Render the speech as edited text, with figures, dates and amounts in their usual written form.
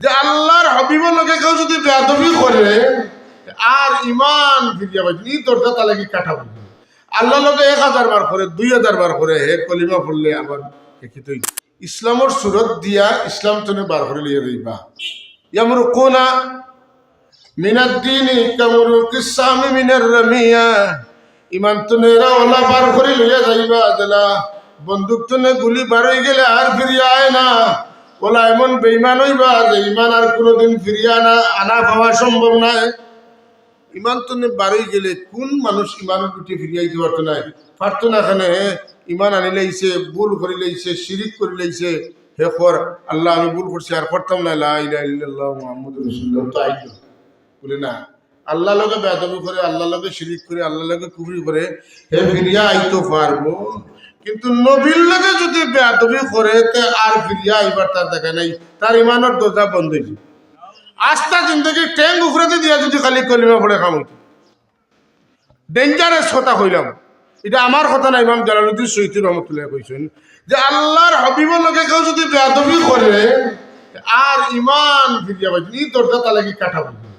যে আল্লাহর হবিবর লোকে কেউ যদি বেয়াদবি করে আর ইমান ফিরিয়া পাইছে ই দরজা তালে কি কাটা বলবে আল্লাহ লোকে 1000 বার করে 2000 বার করে হে কলিমা পড়লে আবার তুই ইসলামর সুরত দিয়া ইসলাম তুমি বার করে লিয়ে যাইবা ইয়ামরুকুনা মিনাদ দ্বীনি কামরুকিস সামি মিনার রামিয়া ইমান তুনেরা ওলা বার করে লিয়ে যাইবা জলা বন্দুক তুনে গুলি বার হয়ে গেলে আর ফিরিয়া আয় না ওলা এমন বেঈমান হইবা যে ইমান আর কোনোদিন ফিরিয়া আনা পাওয়া সম্ভব নয় ইমান তুনে বার হয়ে গেলে কোন মানুষ ইমানের পিঠে ফিরিয়া দিতে পারতো না এখানে ইমান আনি লাইছে ভুল করে লাইছে শিরিক করে লাইছে হে কর আল্লাহ আমি ভুল করছি আর করতাম না লা ইলাহা ইল্লাল্লাহ মুহাম্মাদুর রাসূলুল্লাহ তো আইলো বলে না আল্লাহ লগে বেয়াদবি করে আল্লাহ লগে শিরিক করে আল্লাহ লগে কুফরি করে হে ফিরিয়া আইতো পারবো কিন্তু নবীর লগে যদি বেয়াদবি করে তে আর ফিরিয়া আইবার তার দেখা নাই তার ইমানের দরজা বন্ধ হয়েছে আস্থা জিন্দগি ট্যাঙ্ক উফরাতে দিয়া যদি খালি কলিমা পড়ে খাম ডেঞ্জারাস কথা কইলাম এটা আমার কথা না ইমাম জালালউদ্দিন সৈয়দী রহমাতুল্লাহ কইছেন যে আল্লাহর হাবিবের লগে কেউ যদি বেয়াদবি করে আর ইমান ফিরিয়া পাইছে ই দরজা তালে কি কাটা বলবে